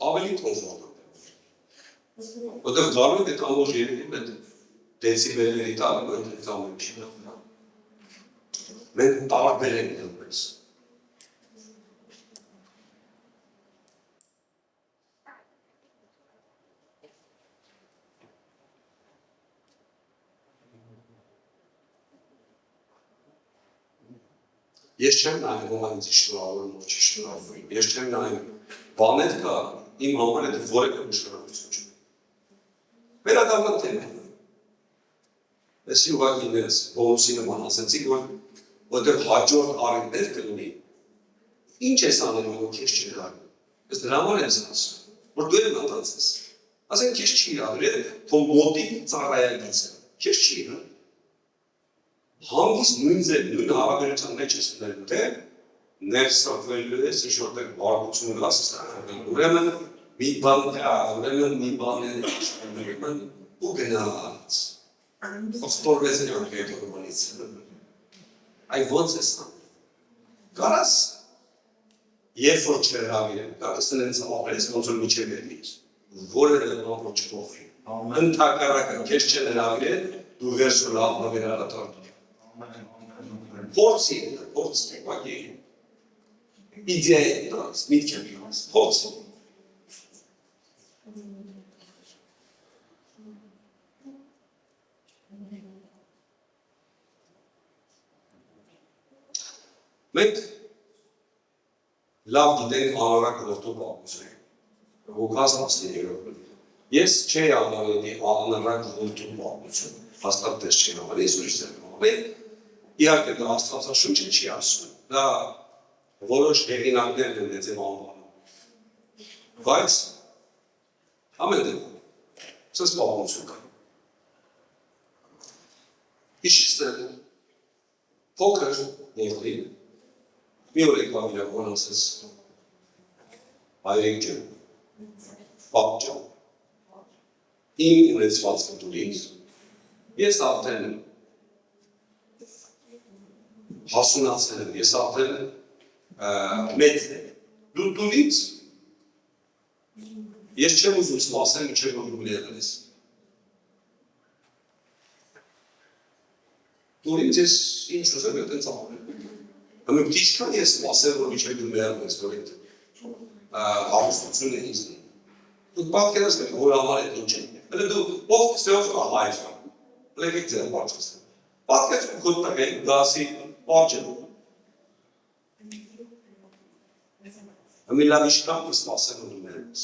S1: ավելի կոմֆորտ է։ Որտեղ գալու ենք այդ ամբողջ երևի հետ դեցիբելների տալու ենք այդ ամենը։ Մենք տարբեր ենք դրպես։ Ես չեմ նայում ով ինձ շնորհավորում, ով չի շնորհավորում։ Ես չեմ նայում բաներ կա, իմ համար այդ որևէ շնորհավորություն չունի։ Վերադառնալ թեման։ Ես ուղղակի ներս բոնուսի նման ասեցի, որտեղ հաջորդ առիթներ կլինի։ Ինչ ես անում, որ քեզ չի հրավիրում։ Ես դրա համար եմ ասում, որ դու եմ մտածես։ Ասեն քեզ չի հրավիրել, թող մոտիկ ծառայելից է։ Քեզ չի հրավիրել։ Հանգիստ նույն ձև, նույն հարաբերության մեջ ես ուներում, թե ներսակվելու ես, ինչ որտեղ բարգություն գաս, ուրեմն մի բան կա, ուրեմն մի բան է, ուրեմն ու գնաց, ոխտորվեց են ոնք այդ ուրմանից, այ ոնց ես ան, կարաս, երբ որ չհրավիրեմ, կարաս նենց ապրես, ոնց որ միջև երնից, որը նման որ չփոխվի, ընդհակառակը, քեզ չեն հրավիրել, դու վերջը լավ նվերարատար Փորձի, ուղղակի իդեա է դրանց, միտք եմ դրանց, փորձի։ Մենք լավ գիտենք անարակ որդու պատմությունը, Ղուկաս 13-րդ։ Ես չէի անարելի անարակ որդու պատմությունը, հաստատ դες չի համարել, ես ուրիշ ձեռք համարել, իհարկե դա աստվածաշունչը չի ասում, դա որոշ հեղինակներն են ձև անվանում, բայց ամեն դեպքում, սենց պատմություն կա։ Հիշիստը փոքր որդի, մի օր եկավ իր ողան ասես, հայրիկ ջան, պապ ջան, իմ ունեցվածքը դուր ինձ, ես արդեն հասունացել եմ, ես արդեն մեծ եմ, դուր ինձ, ես չեմ ուզում սպասեմ, ինչև որ դու եղել ես։ Դուր ինձ ես ինչ ուզեմ յոտ են ծաղարել։ Ամեն քիչքան ես սպասեմ, որ ինչև դու եղել ես, որ այդ հարուստություն է ինձ։ Դու պատկերացնեք, որ համար այդ ինչ է։ Հələ դու ով կստեով ալայվ եմ, լեգեք ձեր պատկերացնեք։ Պատկերացնեք քո տղեն դասի պաճը։ Ամեն լավ իշքան կսպասեմ, որ դու եղել ես։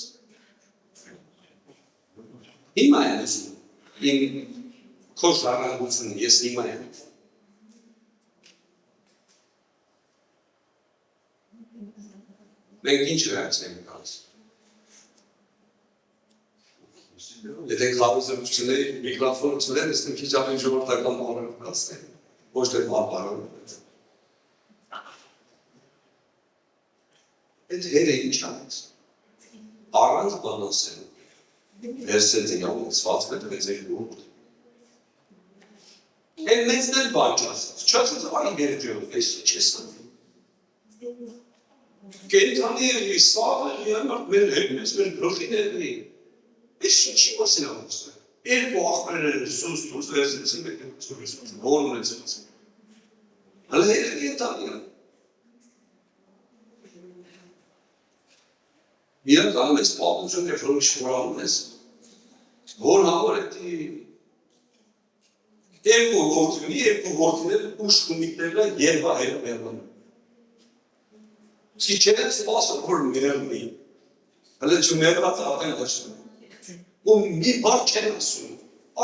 S1: Հիմա եմ ուզում, իմ քո շարունակությունը ես հիմա եմ։ Մենք ինչ ռեակցիա գալիս։ Եթե խաղազրուցությունների միկրոֆոնը ծլեն, ես քիչ ավելի ժողովրդական բառերով կասեմ, ոչ թե բառերով։ Այդ հերը ինչ անեց։ Առանց բան ասել։ Վերցրեց իր ունեցվածքը տվեց իր ուրդ։ Են մեծն էլ բան չասեց, չասեց այն երջով, ես չես անում։ Կենթանի էլի, սաղը իրանակ մեր հերմես, մեր գլխիների։ Ես ինչի մասին ամուսն է։ Երկու աղբերներ սուս դուրս վերցրեցին մեկ են հոն ունեցրեցին։ Հələ հերը կենթանի են։ Իրանք անում ես պատմություն երբ որ շորանում ես, որ համար էդի երկու որդիներ ուշկումիկներն են երվա հերը մերմանում։ Չի չեն սպասում, որ մերմնի, հələ չմերված արդեն հաշվում։ Ու մի բար չեն ասում,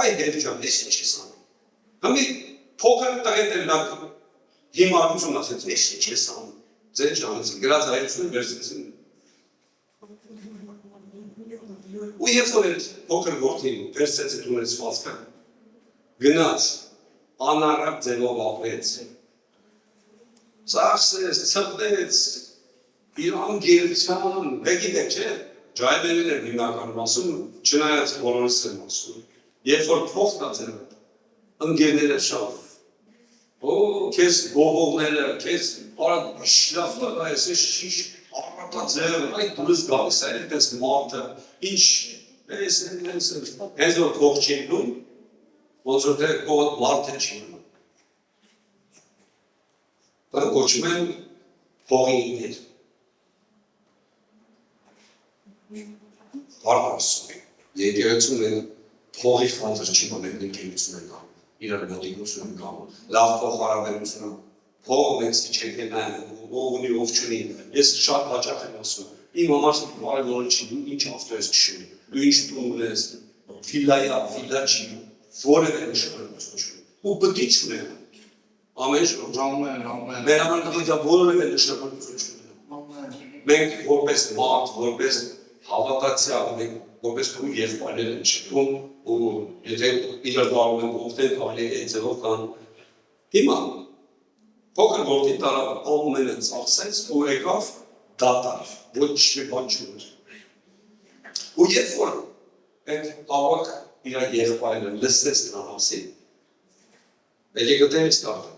S1: այ հեր ջան, ես ինչ ես անում։ Համի փոքր տղետ էլ նա հիմարություն ասեց, ես ինչ ես անում։ Ձեր ջանեցին, գրած հայրությունը վերցեցին։ Ու երբ որ այդ փոքր որդին վերցեց այդ ունեցվածքը, գնաց, անառակ ձևով ապրեց, ծախսեց, ցպտեց, իր անգերության, գիտեք չէ, ջայբերին էր հիմնականում ասում, չնայած բոլորս եմ ասում, երբ որ փոխ տածել, ընկերները շատ, քեզ գողողները, քեզ շլաֆ տղա ես, շիշ առատաձև, այդ դուրս գալիս է, այդպես մարդը, ինչ, հենց որ փոխ չի գնում, ոնց որ թե կողդ մարդը չի գնում։ Դա կոչում են փողի ինքներ։ Հարկ ասում է, եկեղեցում են փողի խանդր չի բանել ընկերություն են կանում, իրար մոտիկություն են կանում, լավ փող հարաբերություն են, փողը մենք չեք են նայում, ով ունի, ով չունի, ես շատ հաճախ եմ ասում, իմ համար կարևորը չի, դու ինչ ավտո ես քշում, դու ինչ տուն ունես, ֆիլայա, ֆիլա չի, որևէ նշանակություն չունի, ու պետք է չունենա, ամեն ժամ, մեր համար դա որևէ նշանակություն չունի, մենք որպես մարդ, որպես հավատացյալ, մենք որպես քույր եղբայրներ են շփում, ու եթե իրար դառնում են օգնել կարելի է ձևով կան։ Հիմա փոքր որդին տարավ ամենը ծախսեց ու եկավ դատար, ոչ մի բան չուներ։ Ու երբ որ այդ ավակը իր եղբայրը լսեց նրա մասին, եկեղեցից դարձավ,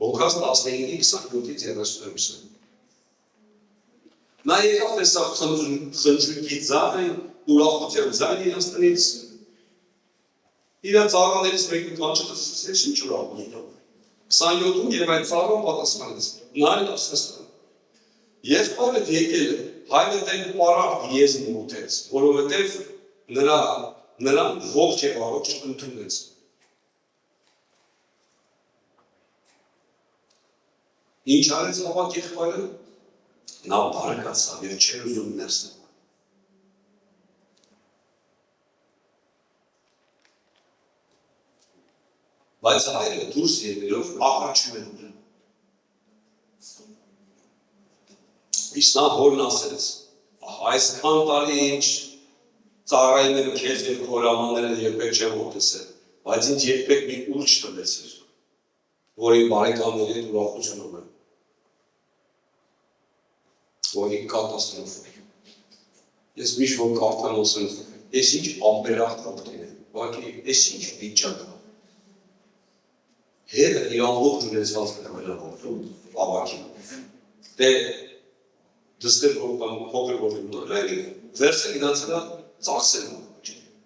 S1: Ղուկաս 15:27-30։ Նա եկավ տեսավ խնջույքի ձայնը, ուրախության ձայնը իրենց տնից, իրենց աղաներից մեկին կանչեց, ասեց ինչ ուրախություն է։ 27-ում եւ այդ ծառան պատասխանեց, նա էլ ասեց. Եղբայրդ եկել է, հայրդ այն պարավ եզն մոտեց, որովհետև նրան ողջ եւ առողջ ընդունեց։ Ինչ արեց ավակ եղբայրը, նա բարկացավ և չէր ուզում ներսնել։ Բայց հայրը դուրս ելնելով աղաչում էր ունեն։ Իսկ նա հորն ասեց, այսքան տարի ինչ ծառայում եմ քեզ և քո հրամանները երբեք չեմ մոտեցել, բայց ինձ երբեք մի ուր չտվեցիր, որ իմ բարեկամների հետ ուրախություն ունեմ։ Որ իմ կատաստրոֆ է։ Ես միշտ որ կարդամ ասեմ, ես ինչ ամբերախտ որդին եմ, ուղղակի ես ինչ վիճակ եմ։ Հերը իր ամբողջ ունեցվածքը վերաբերում ավակին։ Դե դստեր փոքր որդին դուրս վերցել գնացել ծախսել։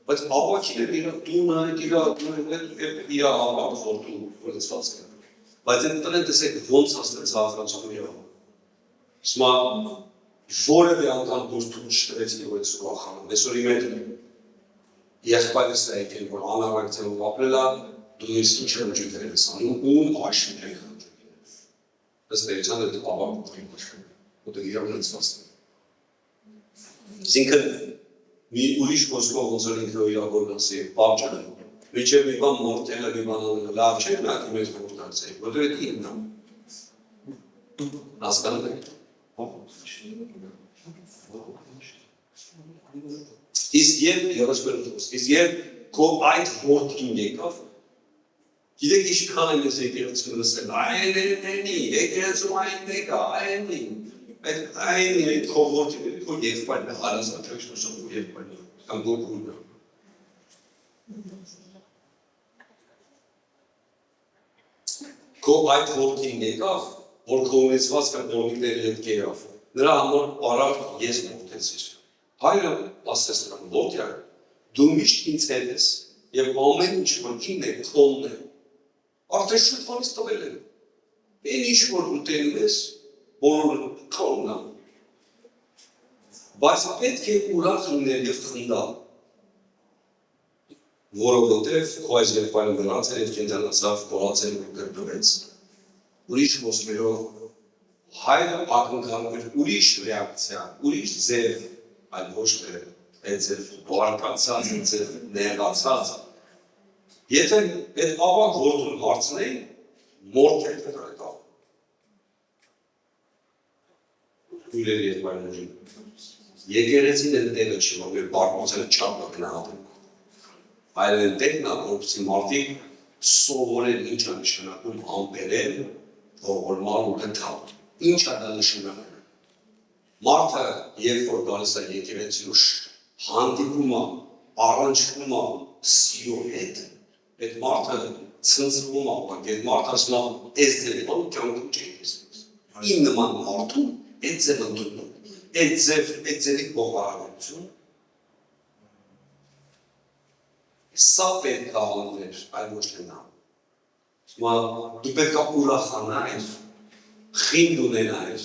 S1: Բայց ավակին էլ իր տունը, իր ամբողջ որդու ունեցվածքը։ Բայց այդ տնեն տեսեք ոնց հասնեց հաղթանցում իրավ։ Հիմա որևէ անգամ դուրս չտվեցի որ ես ուրախանում։ Այսօր իմ հետ եղբայրս է եկել, որ անառակցելով ապրել է, դու ես ինչ հնջույթեր ես անում, ում աշին է հնջույթներ։ Ըստ էության այդ ավակին աշին, որտեղ իրավ ունեցվածք է։ Այսինքն մի ուրիշ խոսքով ոնց որ ինքը իրավոր ասի, պարճան է։ Մինչև մի բան մորթելը, մի բան անելը, լավ չէ, նա մեզ մորթացի, որտեղ այդ ինքն է։ Հասկանում եք։ Իսկ երբ քո այդ որդին եկավ, գիտեք ինչքան են ես եկեղեցու լսել, այնի, եկեղեցու այն եկա, այնի, այդ քո որդին, քո եղբայրն է, հարազատ Քրիստոսով քո եղբայրն է, կամ քո քույրն է։ Քո այդ որդին եկավ, որ քո ունեցվածքը նորմիկների հետ կերավ, նրա համար արագ ես մորթեցիր։ Հայրը ասեց նրան, որդյա, դու միշտ ինձ հետ ես, և ամեն ինչ որ ինն է, քոնն է, արդեն շուտ բանից տվել եմ, այն ինչ որ ուտենում ես, բոլորը քոնն է, բայց պետք է ուրախ լինել և խնդալ, որովհետև քո այս եղբայրը մեռացել և կենդանացավ, կորացել ու գրկվեց։ Ուրիշ խոսքերով հայրը ակնկալում էր ուրիշ ռեակցիա, ուրիշ ձև, այլ ոչ թե այդ ձև բարկացած, այդ ձև նեղացած։ Եթե այդ ավակ որդուն հարցնեին, մորթ էր կրակավ։ Քույրերի եղբայրներին։ Եկեղեցին էլ տեղը չի, որ մեր բարկացել չափը գնահատեն։ Այլ էլ տեղն է, որպեսզի մարդիկ սովորեն ինչ է նշանակում ամբերել, ողորմալ ու գտալ։ Ինչ է դա նշանակում։ Մարդը, երբ որ գալիս է եկեղեցու հանդիպում է, առնչվում է սիրո հետ, այդ մարդը ցնցվում է, այդ մարդը ասում է, այս ձևի բան կյանքում չի տեսնես։ Իմ նման մարդում այդ ձևը դնում, այդ ձևի փոխարինություն սա պետք է անվեր, այլ ոչ թե նա։ Դու պետք է ուրախանայր, խինդ ունենայր,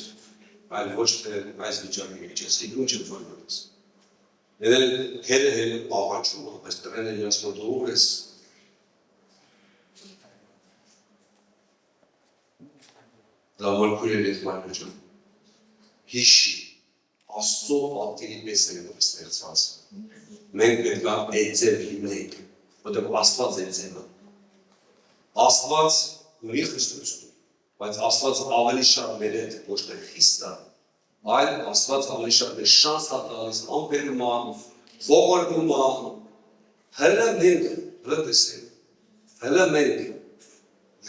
S1: այլ ոչ թե այս վիճակի մեջ ես, ինչ եմ որպես։ Եդել հերը աղաչում, այս տրեն է իրաց մոտով ես։ Լավար քույրեր ես մայրոջան։ Հիշի, Աստծո պատկերի պես է ստեղծված։ Մենք պետք է այդ ձև լինենք, որտեղ Աստված այդ ձևը։ Աստված ունի խստություն, բայց Աստված ավելի շատ մեր հետ ոչ թե խիստ է, այլ Աստված ավելի շատ մեր շանս է տալիս, ամբերում է, ողորմում է, հələ մենք տեսենք, հələ մենք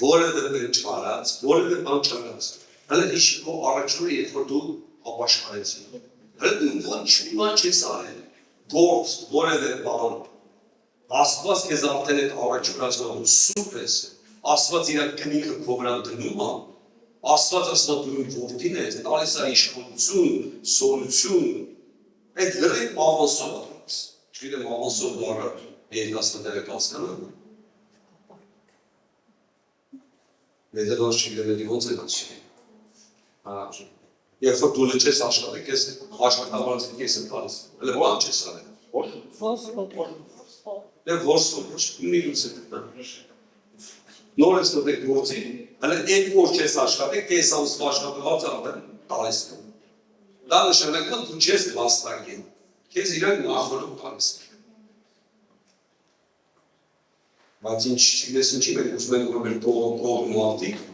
S1: որևէ բան չարած, որևէ բան չարած, հələ հիշի քո առաջնորը, երբ որ դու ապաշխարեցին, հələ դու ոչ մի բան չես արել, գործ, որևէ բան, Աստված քեզ արդեն այդ առաջնորացնում ու սուրբ ես, Աստված իր կնիքը քո վրա դնում է, Աստված ասում է դու որդին ես, տալիս է իշխանություն, սորություն, այդ լրիվ ավանսով է տալիս, չգիտեմ ավանսով բառը երիտասարդները կհասկանան։ Մեդելոս չգիտեմ ոնց է դասի։ Երբ որ դու լճես աշխատեք, ես աշխատավարձ ես եմ տալիս, հələ բան չես արել։ Դե ոսկով, մի լուց է գտնա։ նոր ես տվեք գործի, հələ այդ որ չես աշխատեք, կես ամսվա աշխատված արդեն տալիս եմ։ Դա նշանակում դու չես վաստակեն, քեզ իրանք նախորդ տալիս են։ Բայց ինչպես ինչի մենք ուզում ենք որ մեր կողմ մարդիկ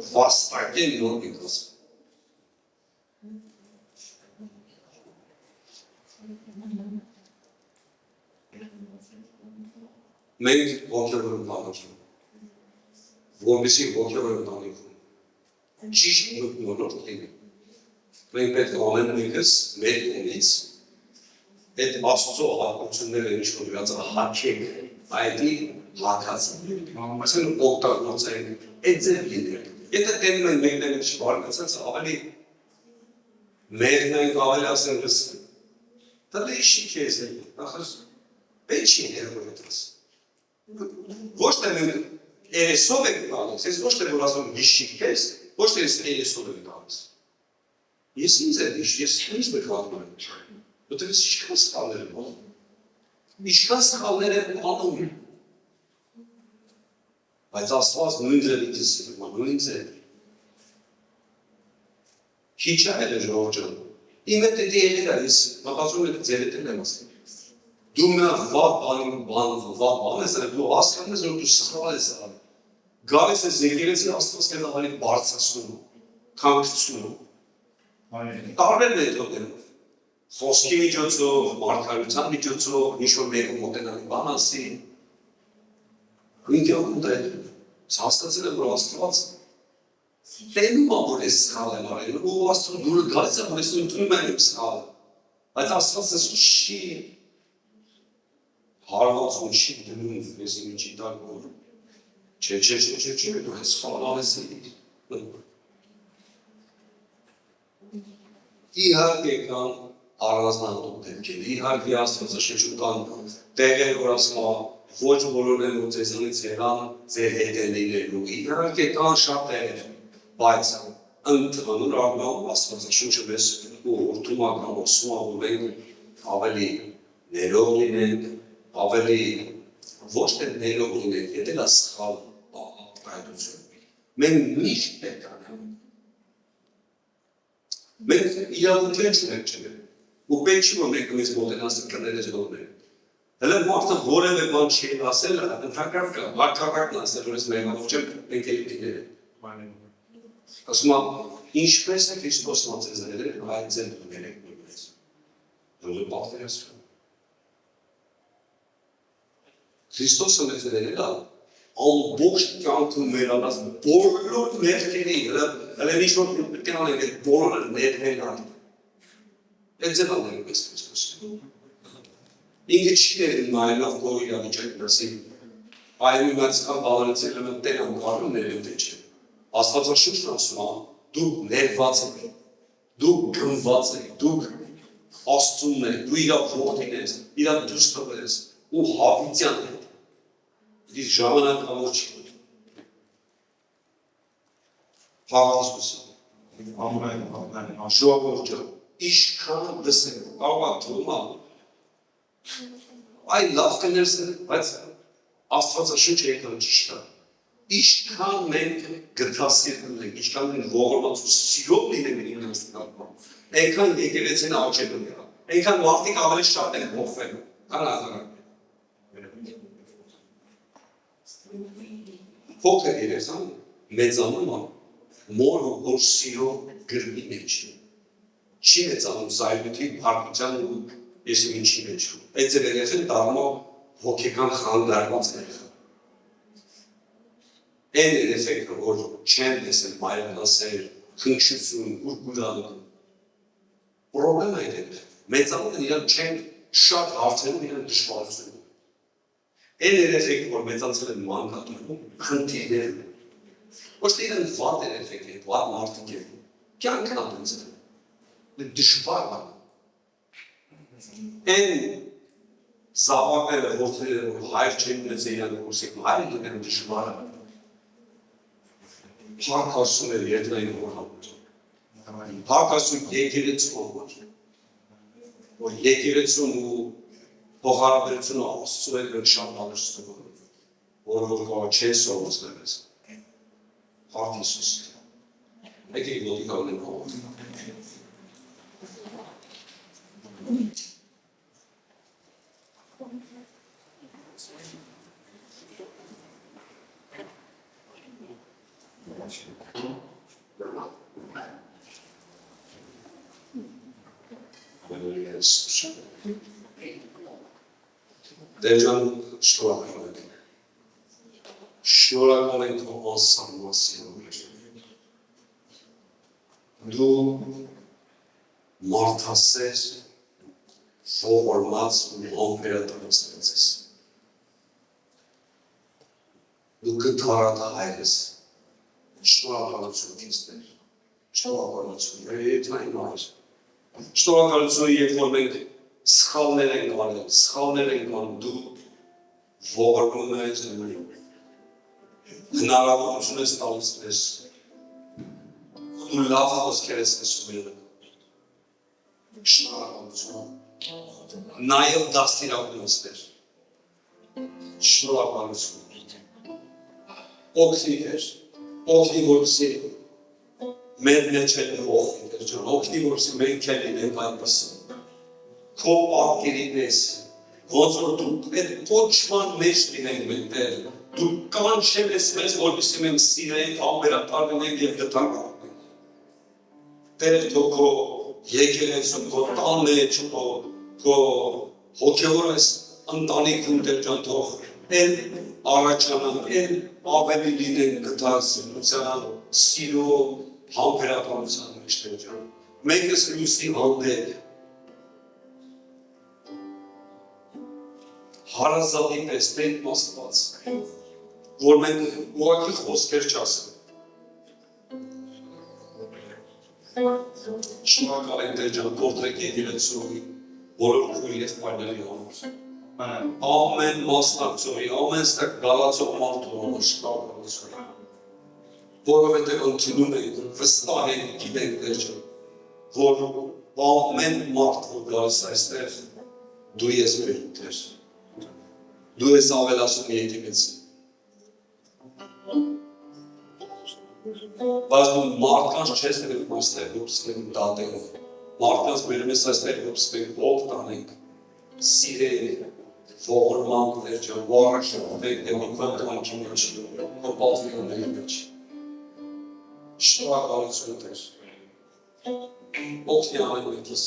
S1: վաստակեն նոր ինքս։ Մենք ոգևոր ընտանիքում, որպեսզի ոգևոր ընտանիքում ճիշտ մթնոլորտ լինի։ Մենք պետք է ամեն մեկս մեր կողմից այդ Աստծո հատկությունները ինչ-որ իրաց հաչենք, այդի հակած ասեն օգտագործենք, այդ ձև լինենք։ Եթե տենում են մեկները չվարկացած, ավելի մերն ենք ավելի ասեն լսեն։ Դա լեշի կեզ է, նախր պետք չի հերորետս։ Ոչ թե մենք երեսով ենք տալիս, ես ոչ թե որ ասում հիշիկ ես, ոչ թե ես երեսով ենք տալիս։ Ես ինձ եմ հիշ, ես ինձ մկրատում եմ, որտեղ ես ինչքան սխալներ եմ անում, ինչքան սխալներ եմ անում, բայց Աստված նույն ձևի դիսում, նույն ձևի։ Քիչ այլ է ժողովուրդ ջան, իմ հետ էդի եղել է, ես մտածում եմ ձերդ եմ ասում։ Դու նա վատ բան ես արել, դու հասկանում ես, որ դու սխալ ես արել։ Գալիս ես եկեղեցի Աստված քեզ ավելի բարձրացնում, թանկացնում։ Տարբեր մեթոդներով, խոսքի միջոցով, մարդկայնության միջոցով, ինչ-որ մեկը մոտենալի բան ասի։ Ինքը ուտել է, հասկացել եմ, որ Աստված տենում է, որ ես սխալ եմ արել, ու Աստված դուրը գալիս է, որ ես ընդունում եմ սխալը։ Բայց Աստված ես չի հարված ու չի դնում ես իմ ինչի տակ որ չէ, դու ես սխալ ես իհարկե կան առանձնահատուկ դեպքեր, իհարկե Աստվածաշնչում կան տեղեր, որ ասում է ոչ բոլորն են որ ձեզանից եղան ձեր հետ են լինելու, իհարկե կան շատ տեղեր, բայց ընդհանուր առմամբ Աստվածաշունչը մեզ ուղղորդում է կամ ուսում է, որ մենք ավելի ներող լինենք, ավելի ոչ թե ներող լինենք, եթե դա սխալ ապրայնություն։ Մենք միշտ պետք է անենք։ Մենք իրավունքներ չունենք չենք, ու պետք չի որ մենք մեզ մոտենաս կներես դողներ։ Հələ մարդը որևէ բան չի ասել, ընդհակառակը կա, հակառակն ասել, որ ես մեղավոր չեմ, մենք էլիտիներ ենք։ Ասում եմ, ինչպես է Քրիստոսն ձեզ ներել, այդ ձեզ ներեք նույնպես։ Որը պատվերացրու։ Քրիստոսը մեզ ներել է, ամբողջ կյանքում մեր անած բոլոր մեղքերի, հələ ինչ-որ պետք է անենք, այդ բոլորը ներել է։ Այդ ձև անենք մեզ Քրիստոսը։ Ինքը չի ներել նայելով որ իրավիճակն ասի, այլ իմացական բանալիցել եմ տեր անկարում ներել թե չէ։ Աստվածաշունչն ասում է, դուք ներված եք, դուք գնված եք, դուք Աստծուն եք, դու իրա որդին ես, իրա դուրս տվել ես, ու հավիտյան եք։ Իսկ ժամանակավոր չի։ Փառատուսը։ Ամեն ժողովուրդը իշքան դսեն, կարող թվում է այ լավ կներսեն, բայց Աստվածաշունչը եկան ճիշտ է։ Իշքան մենք գտասիրտ ունենք, իշքան մենք ողորմած ու սիրով լինենք իրենց նկատմամբ, այնքան եկեղեցին աճելու է, այնքան մարդիկ ավելի շատ են փոխվելու, քան հազարակ։ Փոքր երեխան մեծանում է մոր որ սիրո գրմի մեջ։ Չի մեծանում զայրույթի, փառքության ու ես ինչի մեջ։ Այդ ձեր երեխան դառնում է հոգեկան խանգարված երեխա։ Այն երեխեքը, որ չեն տեսել մայրենասեր, խնչություն, ուրգուրանալու։ Պրոբլեմը այդ է։ Մեծանում են իրան չեն շատ հարցերում իրան դժվարություն։ Այն երեխեքը, որ մեծացել են մանկատուրում, խնդիրներ են։ Ոչ թե իրան վատ երեխեքը, վատ մարդիկ են։ Կյանքն ապնցել են։ Դժվար է։ Այն զավակները, որդները, որ հայր չեն ունեցել իրան կուրսիկ, հայրը դուք դժվար է։ Փառք Աստծուն երկնային հորհամուր։ Փառք Աստծուն եկեղեցու համար, որ եկեղեցուն ու փոխհարաբերությունը Աստծու հետ շատ բարձր որը որ կարող չեն սովորել։ Արդ Հիսուս։ Եկեք ոտի կանգնենք հողով։ Տեր ջան, շնորհակալ ենք։ Շնորհակալ ենք քո անսահման սիրո։ Դու մարդասեր, ողորմած ու անվերադարձած ես։ Դու գթառատահայր ես։ Շնորհակալություն քեզ Տեր։ Շնորհակալություն։ Եթային մայր։ Շնորհակալություն, երբ որ մենք սխալներ ենք անում, դու ողորմում ես հնարավորություն ես տալիս մեզ, դու լավ խոսքեր ես ասում ես, շնորհակալություն, նաև դաստիարակում ես Տեր, շնորհակալություն, օգնի Տեր, օգնի որպեսզի մեր մեջ էլ օգնի Տեր ջան, օգնի որպեսզի մենք էլ լինենք այնպես, քո պատկերին ես, ոնց որ դու այդ կոչման մեջ լինենք մենք Տեր, դու կանչել ես մեզ, որպեսզի մենք սիրենք, անվերադառնանք և գթառնանք։ Տեր թող քո եկեղեցում, քո տան մեջ, քո հոգևոր այս ընտանիքում Տեր ջան, թող էլ առաջանանք, էլ ավելի լինենք գթասրության, սիրո, անվերադառնության մեջ Տեր ջան։ Մենք ես լույսի հանդեպ հարազատի պես տենք Աստված, որ մենք ուղղակի խոսքեր չասենք։ Շնորհակալ ենք Տեր ջան, կօրհնեք եկեղեցու բոլոր քույր եղբայրների համար։ Ամեն մասնակցողի, ամեն ստեղ գալացող մարդու համար շնորհակալություն։ Որովհետև ընդունում ենք, վստահ ենք, գիտենք Տեր ջան, որ ամեն մարդ որ գալիս այստեղ դու ես մեր Տեր։ Դու ես ավելացում եկեղեցին։ Բայց դու մարդկանց չես ներում այստեղ, որպեսզի մենք դատենք։ Մարդկանց բերում ես այստեղ, որպեսզի մենք ողջ տանենք, սիրենք, ողորմանք Տեր ջան, առաջնորդենք դեպի քո տանքի մեջ, քո պատվիրանների մեջ։ Շնորհակալություն Տեր։ Օգնի ամեն մեկիս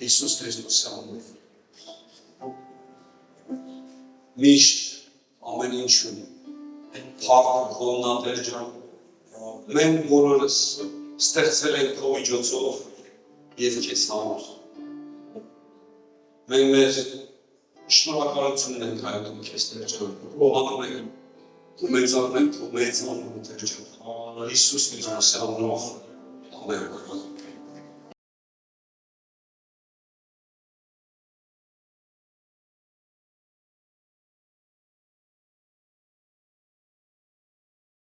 S1: Հիսուս Քրիստոսի անունով։ Միշտ ամեն ինչում փառք քոննա Տեր ջան, մենք բոլորս ստեղծվել ենք քո միջոցով և քեզ համար։ Մենք մեր շնորհակալությունն ենք հայտնում քեզ Տեր ջան, ողանում ենք, դու մեծանում ենք քո մեծ անունը Տեր ջան, Հիսուս Քրիստոսի անունով, ամեն։